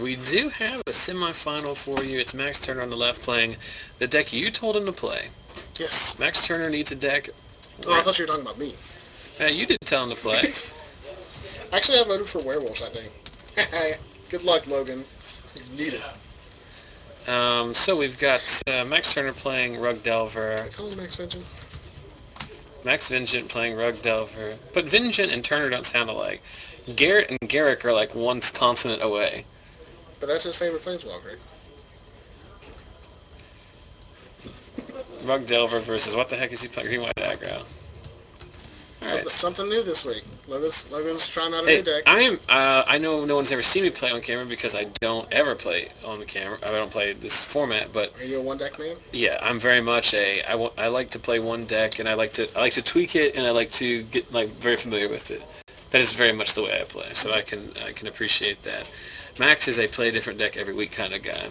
We do have a semifinal for you. It's Max Turner on the left playing the deck you told him to play. Yes. Max Turner needs a deck. Oh, I thought you were talking about me. You did tell him to play. Actually, I voted for werewolves, I think. Good luck, Logan. You need it. So we've got Max Turner playing Rug Delver. Can I call him Max Vengeant? Max Vengeant playing Rug Delver. But Vengeant and Turner don't sound alike. Garrett and Garrick are like one consonant away. But that's his favorite planeswalker. Rug Delver versus what the heck is he playing? Green White Aggro. Something new this week. Logan's trying out a new deck. I know no one's ever seen me play on camera because I don't ever play on the camera. I don't play this format, but are you a one deck man? Yeah, I'm very much I like to play one deck, and I like to tweak it, and I like to get very familiar with it. That is very much the way I play, so I can appreciate that. Max is a play a different deck every week kind of guy.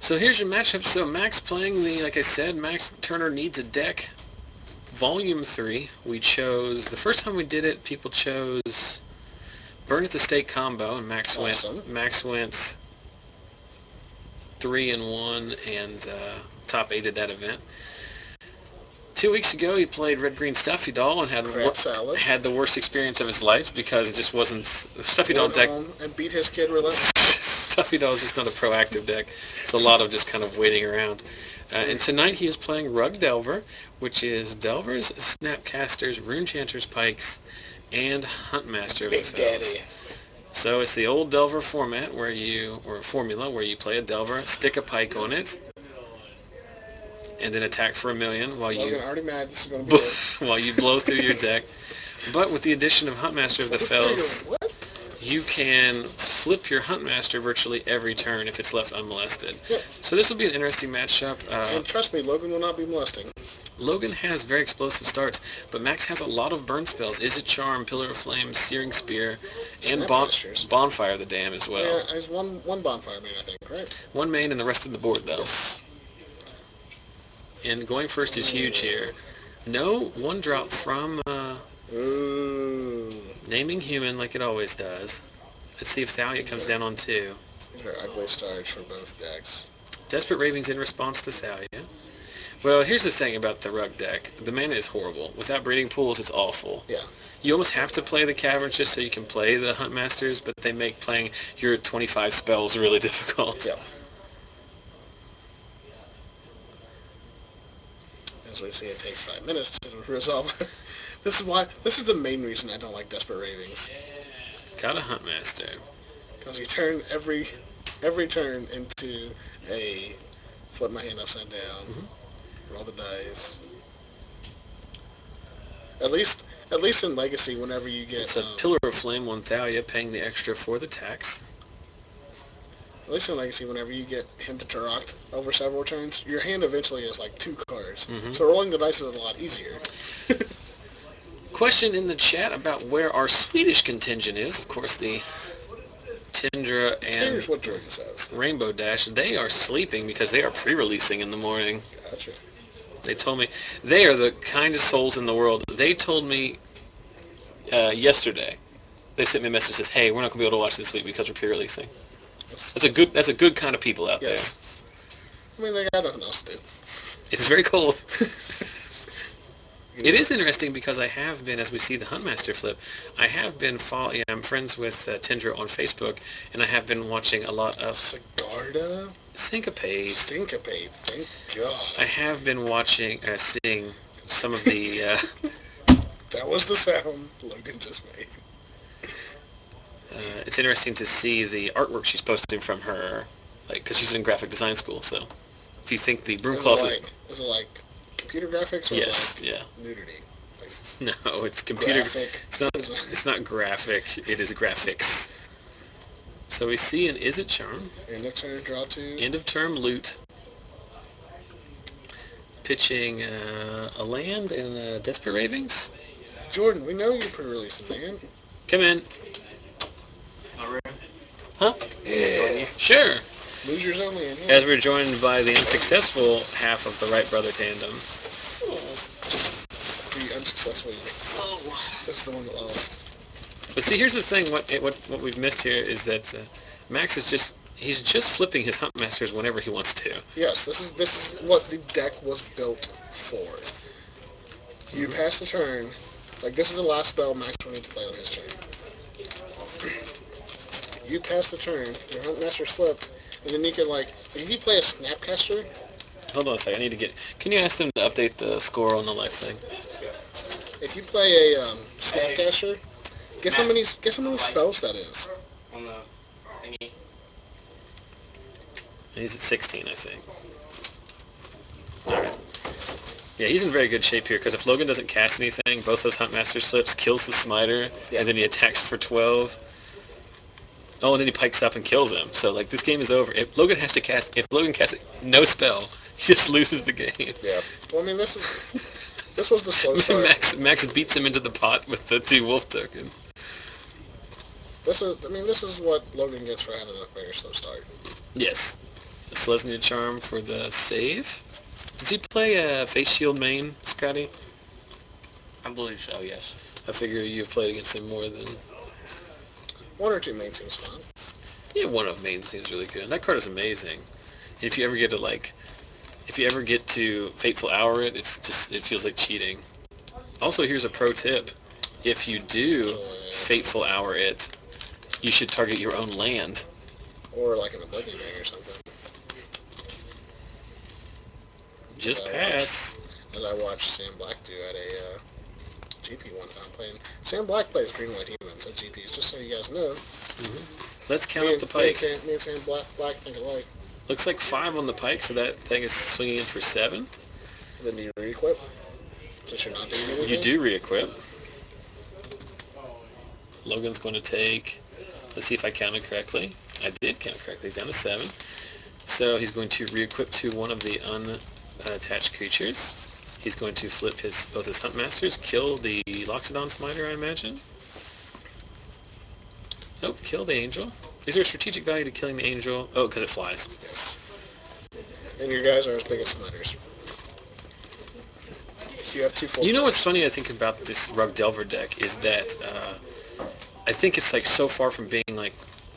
So here's your matchup. So Max playing like I said, Max Turner needs a deck. Volume 3, we chose, the first time we did it, people chose Burn at the Stake combo, and Max went 3-1 and top 8 at that event. 2 weeks ago, he played Red Green Stuffy Doll and had the worst experience of his life because it just wasn't Stuffy Doll deck. And beat his kid relentlessly. Stuffy Doll is just not a proactive deck. It's a lot of just kind of waiting around. And tonight he is playing Rug Delver, which is Delvers, Snapcasters, Runechanter's Pikes, and Huntmaster of the Fells. So it's the old Delver format or formula where you play a Delver, stick a Pike on it, and then attack for 1,000,000 while you already mad. This is gonna be while you blow through your deck. But with the addition of Huntmaster of the Fells, you can flip your Huntmaster virtually every turn if it's left unmolested. Yep. So this will be an interesting matchup. And trust me, Logan will not be molesting. Logan has very explosive starts, but Max has a lot of burn spells. Is It Charm, Pillar of Flame, Searing Spear, and Bonfire of the Dam as well. Yeah, there's one Bonfire main, I think, right? One main and the rest of the board, though. Yes. And going first is huge here. No one drop from Naming Human like it always does. Let's see if Thalia comes down on 2. These are ugly starts for both decks. Desperate Ravings in response to Thalia. Well, here's the thing about the Rug deck. The mana is horrible. Without breeding pools, it's awful. Yeah. You almost have to play the Caverns just so you can play the Huntmasters, but they make playing your 25 spells really difficult. Yeah. As we see, it takes 5 minutes to resolve. This is the main reason I don't like Desperate Ravings. Got a Huntmaster. Because you turn every turn into a flip my hand upside down, roll the dice. At least in Legacy, whenever you get... It's a Pillar of Flame on Thalia, paying the extra for the tax. At least in Legacy, whenever you get him to Turok over several turns, your hand eventually is like 2 cards. So rolling the dice is a lot easier. Question in the chat about where our Swedish contingent is. Of course, the Tindra and Here's what Jordan says. Rainbow Dash, they are sleeping because they are pre-releasing in the morning. Gotcha. They told me, they are the kindest souls in the world. They told me yesterday, they sent me a message that says, hey, we're not going to be able to watch this week because we're pre-releasing. That's a good kind of people out there. I mean, they got nothing else to do. It's very cold. It is interesting because I have been, as we see the Huntmaster flip, I have been I'm friends with Tindra on Facebook, and I have been watching a lot of Sigarda? Syncopade. Syncopade, thank God. I have been seeing some of the... That was the sound Logan just made. It's interesting to see the artwork she's posting from her, because she's in graphic design school, so if you think the broom closet... Is it like computer graphics or nudity? No, it's computer. Graphic. It's not graphic. It is graphics. So we see an Is It Charm. End of turn, draw 2. End of turn, loot. Pitching a land and Desperate Ravings. Jordan, we know you're pre-releasing, man. Come in. Not ready? Huh? Yeah. Sure. Losers only in here. As we're joined by the unsuccessful half of the Wright brother tandem. The unsuccessful. Oh, that's the one that lost. But see, here's the thing. What we've missed here is that Maxx is he's just flipping his Huntmasters whenever he wants to. Yes, this is what the deck was built for. You pass the turn, like this is the last spell Maxx will need to play on his turn. You pass the turn, your Huntmaster's flipped, and then you can if you play a Snapcaster. Hold on a second, I need to get. Can you ask them to update the score on the live thing? If you play a Snapcaster, guess how many spells that is. On the thingy. He's at 16, I think. Alright. Yeah, he's in very good shape here, because if Logan doesn't cast anything, both those Huntmaster's flips, kills the Smiter, and then he attacks for 12. Oh, and then he pikes up and kills him. So, this game is over. If Logan casts no spell, he just loses the game. Yeah. Well, I mean, this was the slow start. Maxx beats him into the pot with the 2 wolf token. This is what Logan gets for having a very slow start. Yes. The Selesnya Charm for the save. Does he play a Face Shield main, Scotty? I believe so, yes. I figure you've played against him more than... 1 or 2 main seems fun. Yeah, one of main seems really good. That card is amazing. If you ever get to Fateful Hour it feels like cheating. Also, here's a pro tip. If you do Fateful Hour it, you should target your own land. Or an Oblivion Ring or something. Just pass. As I watched Sam Black do at a GP one time playing. Sam Black plays Green White Humans at GPs, just so you guys know. Mm-hmm. Let's count up the pike. Me and Sam Black think alike. Looks like 5 on the pike, so that thing is swinging in for 7. Then do you re-equip? Since you're not doing anything? You do re-equip. Logan's going to take... Let's see if I counted correctly. I did count correctly. He's down to 7. So he's going to re-equip to one of the unattached creatures. He's going to flip both his Huntmasters, kill the Loxodon Smiter, I imagine. Nope, kill the Angel. Is there a strategic value to killing the Angel? Oh, because it flies. Yes. And your guys are as big as Smiters. You have 2 full. You know what's funny, I think, about this Rug Delver deck is that I think it's so far from being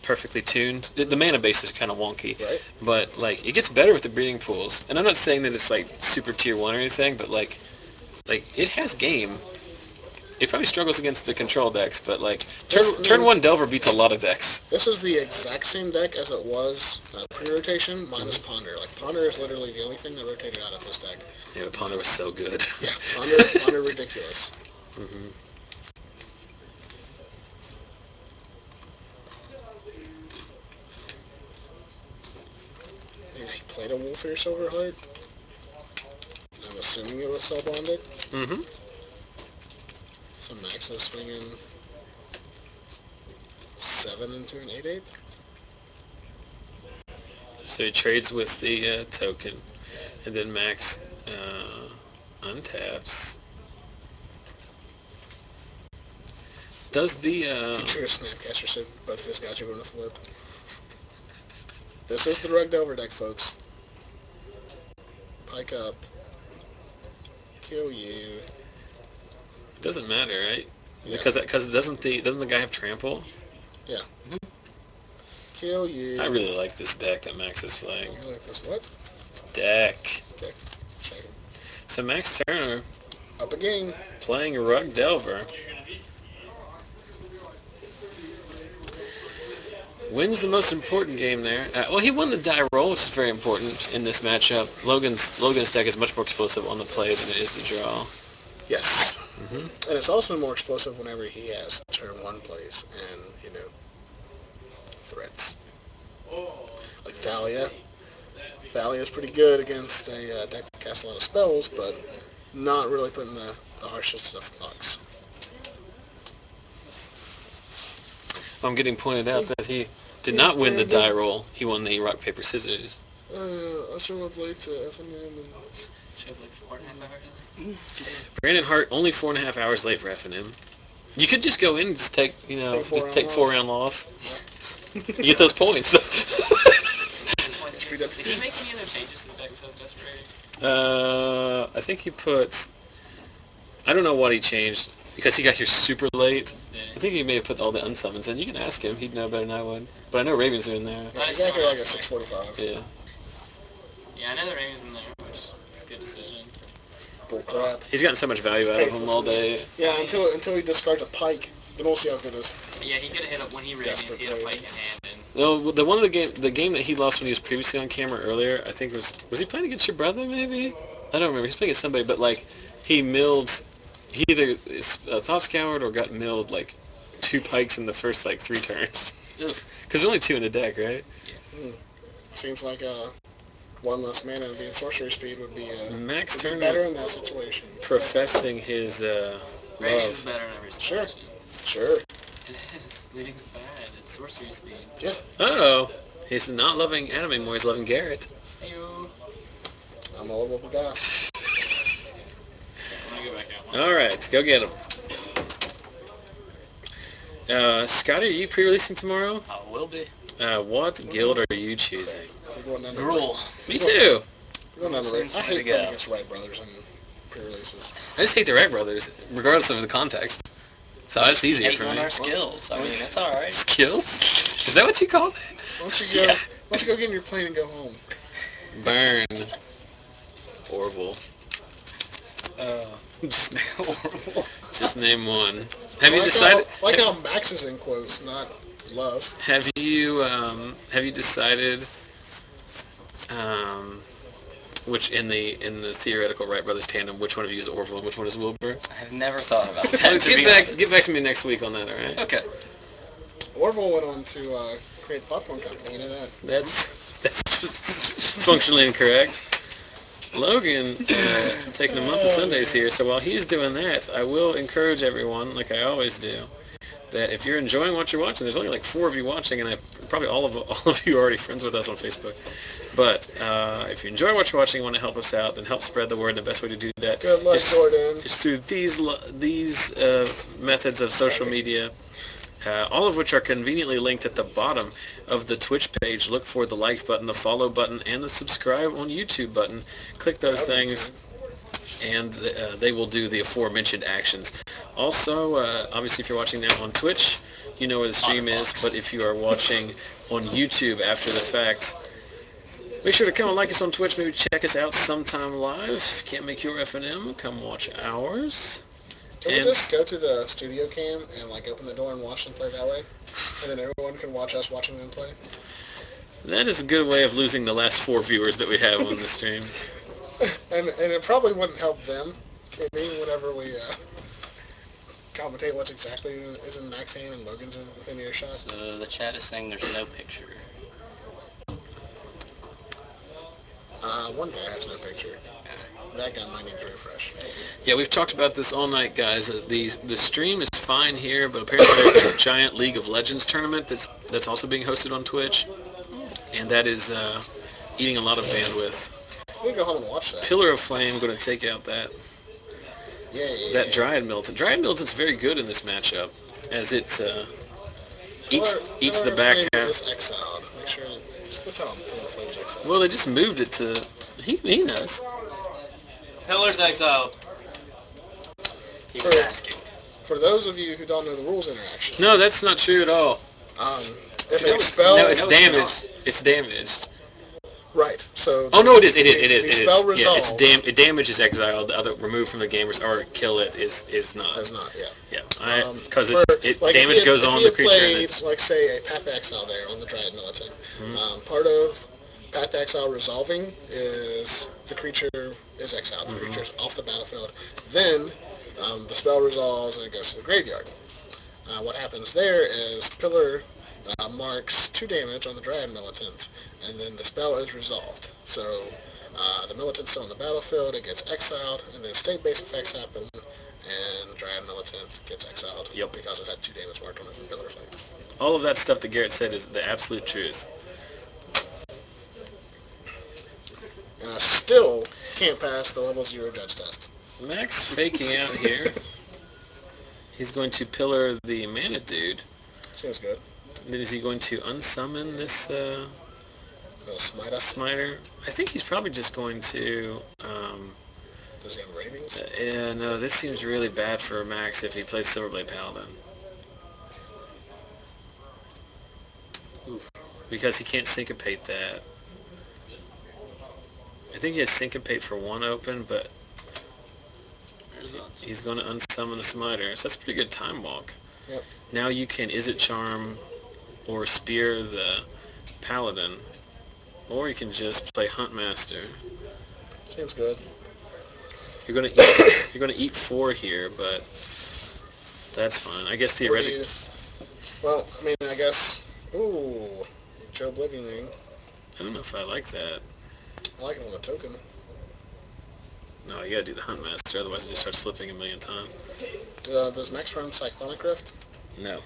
perfectly tuned. The mana base is kind of wonky, right? But it gets better with the breeding pools. And I'm not saying that it's super tier 1 or anything, but it has game. It probably struggles against the control decks, but turn 1 Delver beats a lot of decks. This is the exact same deck as it was pre-rotation minus Ponder. Ponder is literally the only thing that rotated out of this deck. Yeah, but Ponder was so good. Yeah, Ponder ridiculous. Mm-hmm. He played a Wolfear Silverheart. I'm assuming it was cell bonded. Mm-hmm. So Maxx is swinging 7 into an 8/8. So he trades with the token, and then Maxx untaps. Does the... He drew a Snapcaster, so both of his guys are going to flip. This is the Rug Delver deck, folks. Pike up. Kill you. Doesn't matter, right? Yeah. Because doesn't the guy have trample? Yeah. Mm-hmm. Kill you. I really like this deck that Maxx is playing. You like this what? Deck. Deck. Check it. So Max Turner Up a game. playing Rug Delver. Wins the most important game there. Well, he won the die roll, which is very important in this matchup. Logan's deck is much more explosive on the play than it is the draw. Yes. Mm-hmm. And it's also more explosive whenever he has turn 1 plays and, threats. Like Thalia. Thalia's pretty good against a deck that casts a lot of spells, but not really putting the harshest of blocks. I'm getting pointed out that he did not win the die roll. He won the rock, paper, scissors. I showed up late to FNM and... Showed 4.5 hours. Brandon Hart only 4.5 hours late for FNM. You could just go in and just take 4-round loss. You get those points. Did he make any other changes to the deck besides Desperate? I think he put... I don't know what he changed. Because he got here super late. Yeah. I think he may have put all the unsummons in. You can ask him. He'd know better than I would. But I know Ravens are in there. Yeah, he's got here like at 6:45. Yeah. Yeah, I know the Ravens in there, which is a good decision. Bull crap. He's gotten so much value out of him all day. Yeah, until he discards a pike, then we'll see how good this. Yeah, he could have hit up when he Ravens. He had a fight in hand, and No, the game that he lost when he was previously on camera earlier, I think was he playing against your brother maybe? I don't remember. He's playing against somebody, but like he either thought scoured or got milled like 2 pikes in the first like 3 turns. Because there's only 2 in the deck, right? Yeah. Seems like 1 less mana and being sorcery speed would be Max would be Turner better in that situation. professing his Ravens is love. better in every Sure. situation. Sure. It is. Leading's bad. It's sorcery speed. Yeah. Uh-oh. He's not loving Adam anymore. He's loving Garrett. Heyo. I'm all over the guy. I'm gonna go back out. All right, go get him. Scotty, are you pre-releasing tomorrow? I will be. What guild are you choosing? We're going down the Gruel. Me too. We're going down the Seems I to hate go. playing against Wright Brothers and pre-releases. I just hate the Wright Brothers, regardless of the context. So it's easier Hating for on me. our skills. I mean, that's all right. Skills? Is that what you called it? Why don't you go get in your plane and go home? Burn. Horrible. Just, Horrible. just name one. Have you Like decided? How, like how Max is in quotes, not love. Have you decided which in the theoretical Wright Brothers tandem, which one of you is Orville and which one is Wilbur? I've never thought about that. Get back to me next week on that, all right? Okay. Orville went on to create the popcorn company. You know that? That's functionally incorrect. Logan taking a month of Sundays here, so while he's doing that, I will encourage everyone, like I always do, that if you're enjoying what you're watching, there's only like 4 of you watching, and probably all of you are already friends with us on Facebook. But if you enjoy what you're watching and want to help us out, then help spread the word. The best way to do that Good luck, Jordan. is through these methods of social media. All of which are conveniently linked at the bottom of the Twitch page. Look for the like button, the follow button, and the subscribe on YouTube button. Click those things, and they will do the aforementioned actions. Also, obviously, if you're watching now on Twitch, you know where the stream is, but if you are watching on YouTube after the fact, make sure to come and like us on Twitch. Maybe check us out sometime live. Can't make your FNM, come watch ours. Can we just go to the studio cam and like open the door and watch them play that way? And then everyone can watch us watching them play? That is a good way of losing the last 4 viewers that we have on the stream. And it probably wouldn't help them, maybe, whenever we commentate what's exactly is in Max's hand and Logan's within earshot. So the chat is saying there's no picture. One guy has no picture. That guy might need to refresh. Yeah, we've talked about this all night, guys. The stream is fine here, but apparently there's a giant League of Legends tournament that's also being hosted on Twitch, and that is eating a lot of bandwidth. We can go home and watch that. Pillar of Flame going to take out that Dryad Militant. Dryad Militant's very good in this matchup, as it's eats the back half. Is exiled. Make sure just tell him Pillar of Flame's exiled. Well, they just moved it to. He knows. Pillar's exiled. He was asking. For those of you who don't know the rules interaction, No, that's not true at all. if an expel... No, it's damaged. It's damaged. Right, so... Oh no, it is. The spell resolves. Yeah, it damages exiled. The other remove from the game or kill it is not. Is not, yeah. Yeah, because Like damage goes on the creature. Played, like say, a Path to Exile there on the Dryad Militant. Part of Path to Exile resolving is the creature is exiled. The creature's off the battlefield. Then the spell resolves and it goes to the graveyard. What happens there is Pillar marks 2 damage on the Dryad Militant, and then the spell is resolved. So the Militant's still on the battlefield, it gets exiled, and then state-based effects happen, and Dryad Militant gets exiled because it had 2 damage marked on it from Pillar of Flame. All of that stuff that Garrett said is the absolute truth. And I still can't pass the level 0 judge test. Max faking out here. He's going to pillar the mana dude. Seems good. Then is he going to unsummon this Smiter. smiter? I think he's probably just going to Does he have ravings? Yeah, no, this seems really bad for Maxx if he plays Silverblade Paladin. Oof. Because he can't syncopate that. I think he has syncopate for one open, but he's going to unsummon the Smiter. So that's a pretty good time walk. Yep. Now you can Izzet Charm or Spear the Paladin, or you can just play Huntmaster. Seems good. You're gonna eat 4 here, but that's fine. I guess theoretically. Well, I mean, I guess. Ooh, Joe Oblivion Ring. I don't know if I like that. I like it on the token. No, you gotta do the Huntmaster, otherwise it just starts flipping a million times. Does Maxx run Cyclonic Rift? No.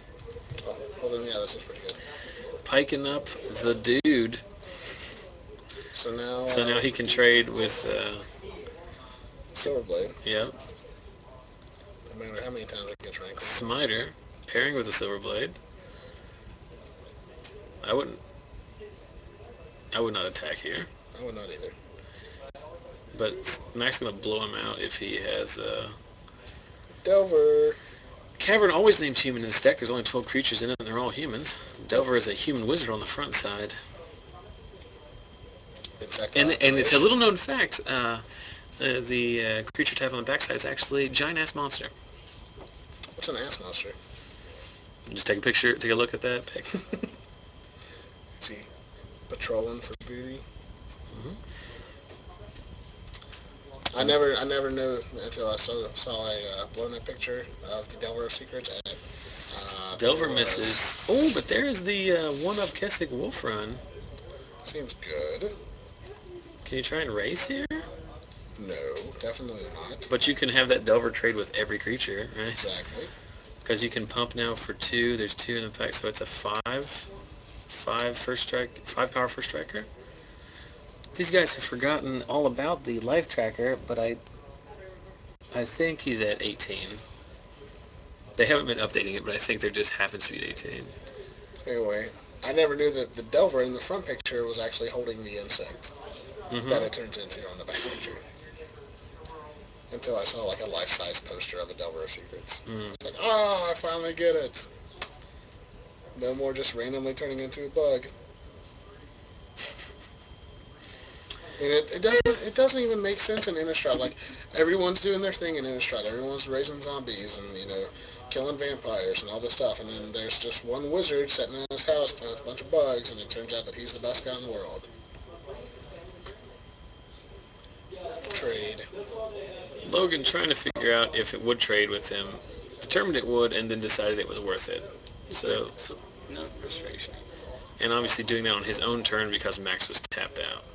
Oh, well then, yeah, that seems pretty good. Piking up the dude. So now. So now he can trade with. Silverblade. Yep. No matter how many times it gets ranked. Smiter, pairing with a Silverblade. I would not attack here. I would not either. But Maxx gonna blow him out if he has. Delver. Cavern always names human in this deck. There's only 12 creatures in it, and they're all humans. Delver is a human wizard on the front side. And it's a little known fact. The creature type on the backside is actually a giant ass monster. What's an ass monster? Just take a picture, take a look at that pic. Is he patrolling for booty? Mm-hmm. I never knew until I saw a blown up picture of the Delver of Secrets at. Delver misses. Oh, but there's the one-up Kessick Wolf Run. Seems good. Can you try and race here? No, definitely not. But you can have that Delver trade with every creature, right? Exactly. Because you can pump now for 2. There's 2 in the pack, so it's a 5 power first striker. These guys have forgotten all about the life tracker, but I think he's at 18. They haven't been updating it, but I think there just happens to be 18. Anyway, I never knew that the Delver in the front picture was actually holding the insect that it turns into on the back picture. Until I saw like a life-size poster of a Delver of Secrets. It's like, I finally get it. No more just randomly turning into a bug. And it doesn't even make sense in Innistrad. Like, everyone's doing their thing in Innistrad. Everyone's raising zombies and, killing vampires and all this stuff. And then there's just one wizard sitting in his house playing with a bunch of bugs, and it turns out that he's the best guy in the world. Trade. Logan trying to figure out if it would trade with him. Determined it would, and then decided it was worth it. So no frustration. And obviously doing that on his own turn because Maxx was tapped out.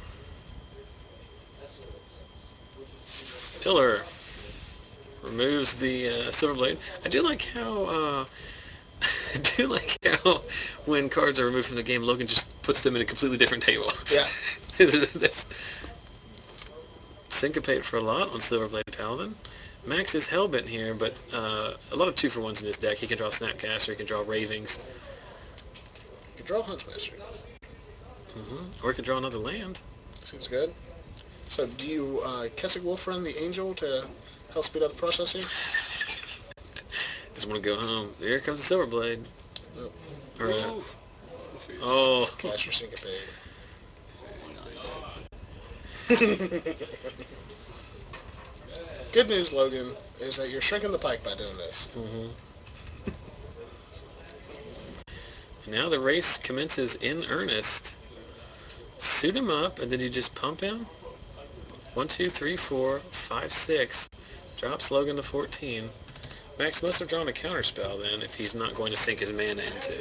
Pillar removes the Silverblade. I do like how when cards are removed from the game, Logan just puts them in a completely different table. Yeah. That's syncopate for a lot on Silverblade Paladin. Maxx is hellbent here, but a lot of 2-for-1s in this deck. He can draw Snapcaster, he can draw Ravings. You can draw Huntsmaster. Or he can draw another land. Seems good. So do you Kessick Wolf run the Angel to help speed up the process here? Just want to go home. Here comes the Silverblade. Nope. Oh. Cast your Syncopate. Good news, Logan, is that you're shrinking the pike by doing this. Now the race commences in earnest. Suit him up, and then you just pump him. 1, 2, 3, 4, 5, 6. Drops Logan to 14. Maxx must have drawn a counterspell then if he's not going to sink his mana into.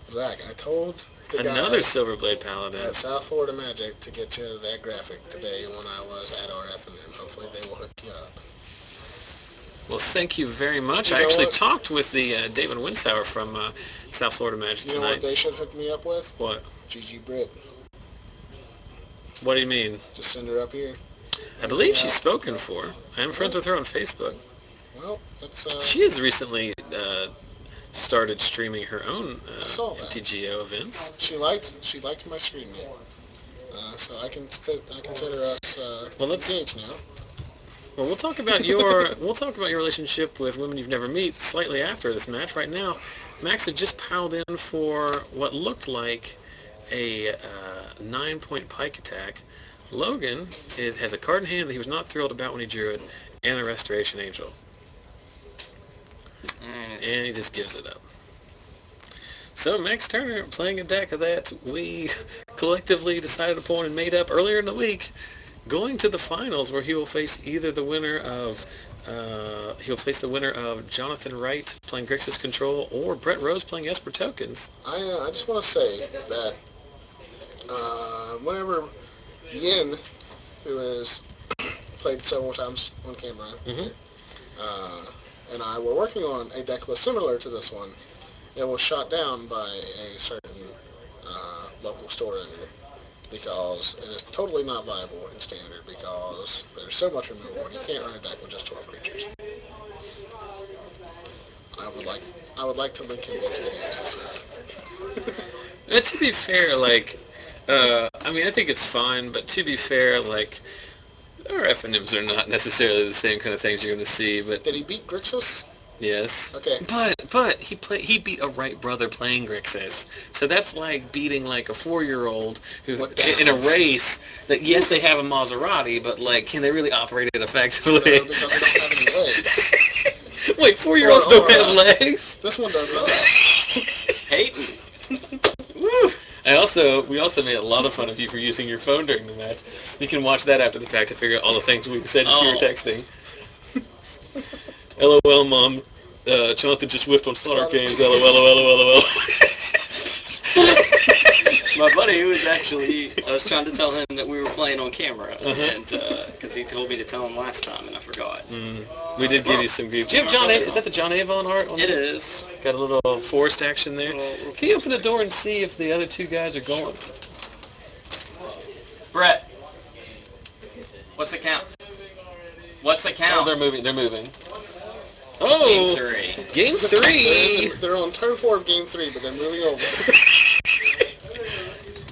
Zach, I told the Another guys Silverblade Paladin at South Florida Magic to get you that graphic today when I was at our FNM. Hopefully they will hook you up. Well, thank you very much. You I know actually what? talked with the David Winsauer from South Florida Magic You know what tonight. they should hook me up with? What? Gigi Britt. What do you mean? Just send her up here. I believe she's spoken for. I'm friends with her on Facebook. Well, that's... She has recently started streaming her own I saw that. MTGO events. She liked my screen name. So I consider us engaged now. Well, we'll talk about your relationship with women you've never met slightly after this match. Right now, Maxx had just piled in for what looked like a 9-point pike attack. Logan has a card in hand that he was not thrilled about when he drew it, and a Restoration Angel. And he just gives it up. So Max Turner playing a deck that we collectively decided upon and made up earlier in the week, going to the finals where he will face either the winner of Jonathan Wright playing Grixis Control or Brett Rose playing Esper Tokens. I just want to say that whenever Yin, who has played several times on camera, and I were working on a deck that was similar to this one, it was shot down by a certain local store owner because it is totally not viable in Standard because there's so much removal and you can't run a deck with just 12 creatures. I would like to link him these videos this week. And to be fair, I think it's fine, but to be fair, our FNMs are not necessarily the same kind of things you're going to see. But did he beat Grixis? Yes. Okay. But he beat a Wright brother playing Grixis, so that's like beating a 4-year-old who in a race that yes they have a Maserati, but can they really operate it effectively? No, because they don't have any legs. Wait, 4-year-olds don't have legs? This one doesn't. Hayden. Woo. We also made a lot of fun of you for using your phone during the match. You can watch that after the fact to figure out all the things we said that you were texting. LOL, Mom. Jonathan just whiffed on Slaughter Games. LOL. My buddy, who was actually, I was trying to tell him that we were playing on camera, and because he told me to tell him last time, and I forgot. We did give you some grief. Do you have John Avon? Is that the John Avon art? It is. Got a little forced action there. Can you open the door and see if the other two guys are going? Brett, what's the count? What's the count? Oh, they're moving. Oh! Game 3! They're on turn 4 of Game 3, but they're moving over.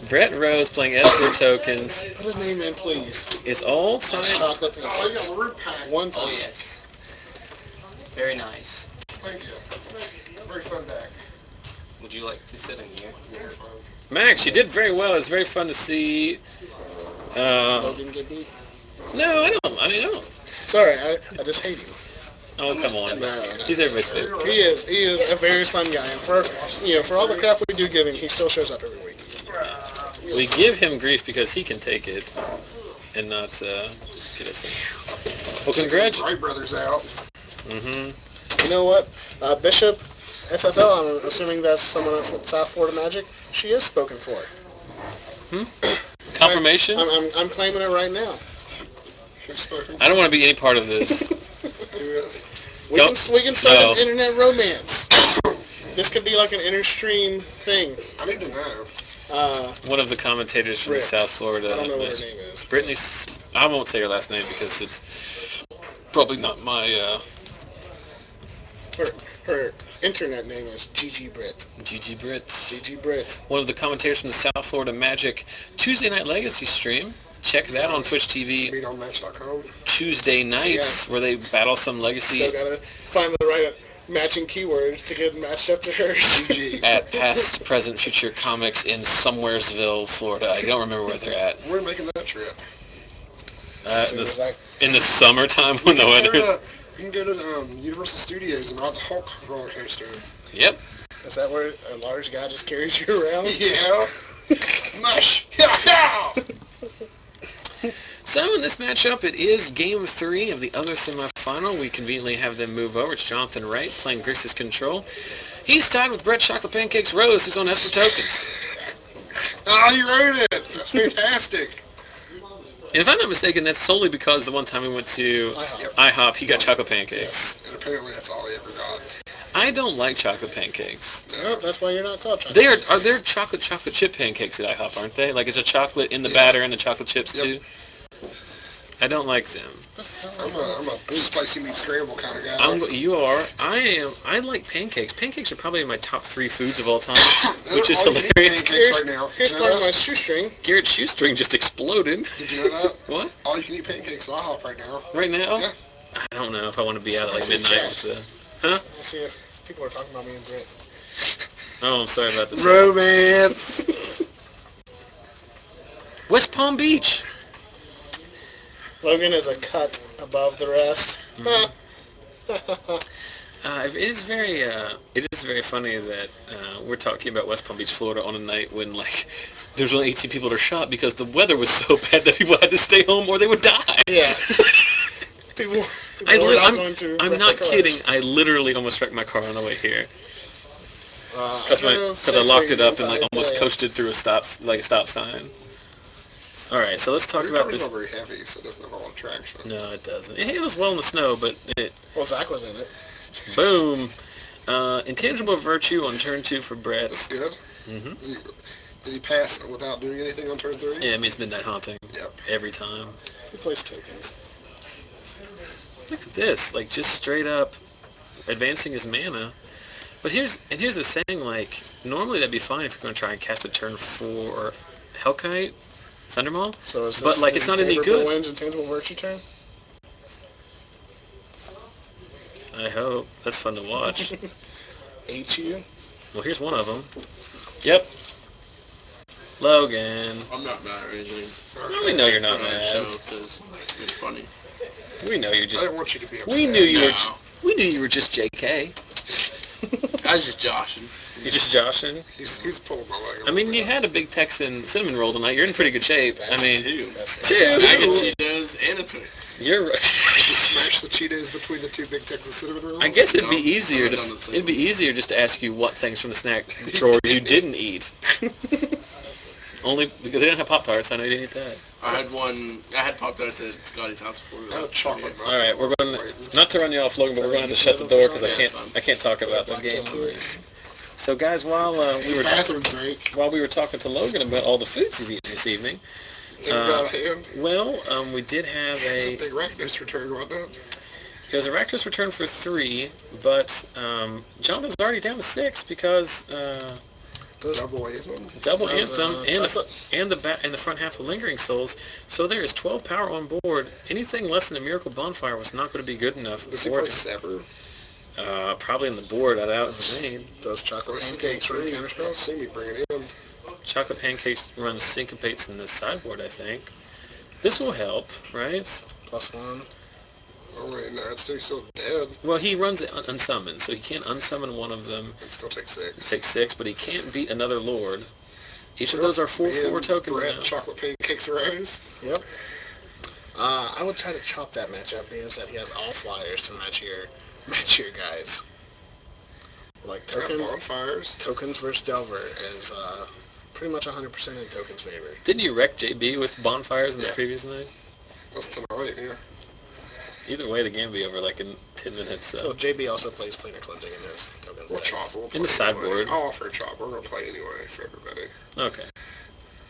Brett Rose playing Esper Tokens. Put his name in, please. It's all time. Chocolate pancakes. One time. Oh, yes. Very nice. Thank you. Very fun deck. Would you like to sit in here? Very fun. Maxx, you did very well. It's very fun to see. Logan get beat? No, I don't. Sorry, I just hate him. Oh, come on. No. He's everybody's favorite. He is a very fun guy, and for all the crap we do give him, he still shows up every week. We give him grief because he can take it and not get us in. Well, congrats. Wright brothers out. Mm-hmm. You know what? Bishop SFL, I'm assuming that's someone from South Florida Magic. She is spoken for. Confirmation? I'm claiming it right now. I don't want to be any part of this. We can start an internet romance. This could be like an interstream thing. I need to know. One of the commentators from South Florida. I don't know what her name is. Brittany. I won't say her last name because it's probably not my. Her internet name is Gigi Britt. Gigi Britt. Gigi Britt. One of the commentators from the South Florida Magic Tuesday Night Legacy stream. Check that on Twitch TV. Meet on Match.com. Tuesday nights where they battle some Legacy. Still gotta find the right matching keyword to get matched up to hers. At Past, Present, Future Comics in Somewheresville, Florida. I don't remember where they're at. We're making that trip. In the summertime when the weather's... You can go to Universal Studios and ride the Hulk roller coaster. Yep. Is that where a large guy just carries you around? Yeah. Mush. So in this matchup, it is Game 3 of the other semifinal. We conveniently have them move over. It's Jonathan Wright playing Grixis Control. He's tied with Brett Chocolate Pancakes Rose, who's on Esper Tokens. Oh, you wrote it. That's fantastic. And if I'm not mistaken, that's solely because the one time we went to IHOP, he got chocolate pancakes. And apparently that's all he ever got. I don't like chocolate pancakes. No, that's why you're not called chocolate pancakes. Are there chocolate chip pancakes at IHOP, aren't they? Like, it's a chocolate in the batter and the chocolate chips too? I don't like them. I'm a spicy meat scramble kind of guy. You are. I like pancakes. Pancakes are probably my top 3 foods of all time, which is All you can eat hilarious. pancakes right now. Here's Did you part know of my that? shoestring. Garrett's shoestring just exploded. Did you know that? What? All you can eat pancakes at IHOP right now. Right now? Yeah. I don't know if I want to be out at like midnight with the... I'll see if people are talking about me and Britt. Oh, I'm sorry about this. Romance. West Palm Beach. Logan is a cut above the rest. It is very funny that we're talking about West Palm Beach, Florida on a night when like there's only 18 people that are shot because the weather was so bad that people had to stay home or they would die. Yeah. people are not going to I'm wreck not their kidding. cars. I literally almost wrecked my car on the way here I drove because I locked it up and like safely almost the entire coasted through a stop sign. All right, so let's talk Your about car's this. not very heavy, so it doesn't have a lot of traction. No, it doesn't. It handles well in the snow, but day. Well, Zach was in it. boom. Intangible virtue on turn 2 for Brett. That's good. Mm-hmm. Did he pass it without doing anything on turn 3? Yeah, it means midnight haunting. Yep. Every time. He plays tokens. Look at this, like just straight up advancing his mana. But here's the thing, like normally that'd be fine if you're going to try and cast a turn 4 Hellkite, Thundermaw. So is this But, like, it's not any favorable good. wins intangible virtue turn? I hope. That's fun to watch. Ate you? Well, here's one of them. Yep. Logan. I'm not mad or anything. Well, we know you're not Put on the mad. show 'cause it's funny. We know you're I just. didn't want you to be upset. We knew you were. No. We knew you were just JK. I was just joshing. You're just joshing. He's pulling my leg. I mean, you had a big Texan cinnamon roll tonight. You're in pretty good shape. I mean, Two. two. Bag of Cheetos and a Twix. You're. Smash the Cheetos between the 2 big Texas cinnamon rolls. I guess it'd be No, easier I've done the same. it'd be easier just to ask you what things from the snack drawer you didn't eat. Only because they didn't have Pop-Tarts, I know you didn't eat that. I had Pop-Tarts at Scotty's house before we I had left. chocolate. All right, we're going to not to run you off, Logan, but we're going to have to shut the door because I can't talk about the game. So guys, while we were Bathroom break. talking to Logan about all the foods he's eating this evening, Things got out of hand. well, we did have It's a a big Rakdos return, wasn't it? it was a Rakdos return for 3, but Jonathan's already down to 6 because. Double Anthem. Double That was, Anthem and the front half of Lingering Souls. So there is 12 power on board. Anything less than a Miracle Bonfire was not going to be good enough. Does he for play it. Sever? Probably in the board. I doubt it made. Those chocolate Where's pancakes the from three? counter I don't spells? see me bring it in. Chocolate Pancakes runs Syncopates in the sideboard, I think. This will help, right? +1. Oh wait, no, it's still dead. Well, he runs it unsummoned, so he can't unsummon one of them. It still takes 6. Take 6, but he can't beat another Lord. Each of those are 4/4 tokens Brett, now. chocolate pancakes rose. Yep. I would try to chop that matchup being that he has all flyers to match your guys. Like Brett tokens bonfires. versus Delver is pretty much 100% in tokens favor. Didn't you wreck JB with bonfires in the Yeah. previous night? That's tonight, yeah. Either way, the game will be over like in 10 minutes. So. Well, JB also plays Planar Cleansing in his tokens. We'll deck. chop. We'll play In the sideboard. Anyway. I'll offer a chop. We're going to play anyway for everybody. Okay.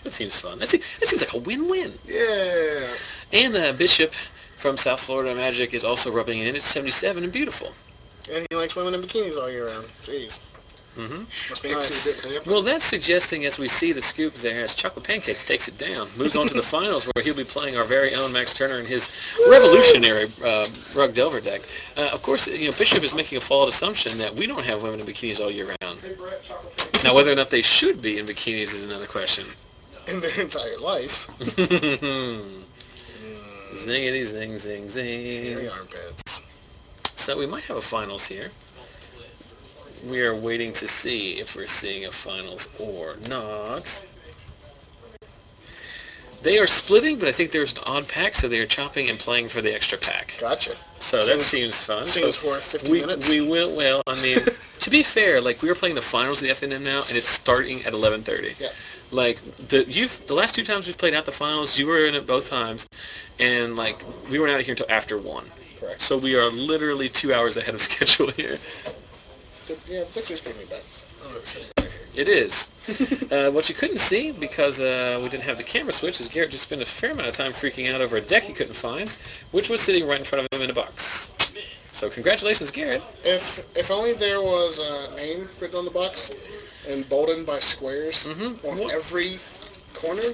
That seems fun. That seems like a win-win. Yeah. And Bishop from South Florida Magic is also rubbing in. It's 77 and beautiful. And he likes women in bikinis all year round. Jeez. Mm-hmm. Must be Pixie nice. didn't happen. Well, that's suggesting, as we see the scoop there, as Chocolate Pancakes takes it down, moves on to the finals where he'll be playing our very own Max Turner and his revolutionary Rug Delver deck. Of course, Bishop is making a flawed assumption that we don't have women in bikinis all year round. Now, whether or not they should be in bikinis is another question. In their entire life. Zingity zing zing Hairy zing. armpits. So we might have a finals here. We are waiting to see if we're seeing a finals or not. They are splitting, but I think there's an odd pack, so they are chopping and playing for the extra pack. Gotcha. So that seems fun. Seems So worth 50 we minutes. will. Well, I mean, to be fair, like we were playing the finals of the FNM now, and it's starting at 11:30. Yeah. Like the last 2 times we've played out the finals, you were in it both times, and like we weren't out of here until after 1. Correct. So we are literally 2 hours ahead of schedule here. This just gave me back. Oh, it's sitting right here. It is. What you couldn't see, because we didn't have the camera switch, is Garrett just spent a fair amount of time freaking out over a deck he couldn't find, which was sitting right in front of him in a box. So congratulations, Garrett. If only there was a name written on the box, emboldened by squares on every corner.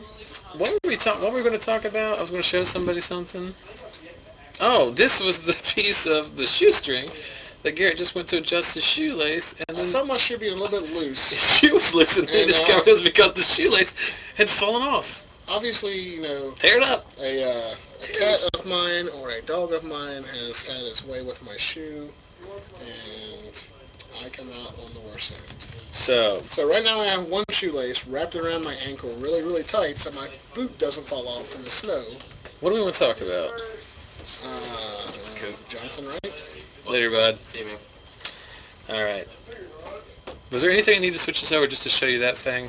What were we going to talk about? I was going to show somebody something. Oh, this was the piece of the shoestring that Garrett just went to adjust his shoelace, and I then felt my shoe being a little bit loose. his shoe was loose, and they discovered it was because the shoelace had fallen off. Obviously, Tear it up. A cat of mine or a dog of mine has had its way with my shoe, and I come out on the worst end. So right now I have one shoelace wrapped around my ankle really, really tight so my boot doesn't fall off in the snow. what do we want to talk about? Jonathan, right? Later, bud. See you, man. All right. Was there anything I need to switch this over just to show you that thing?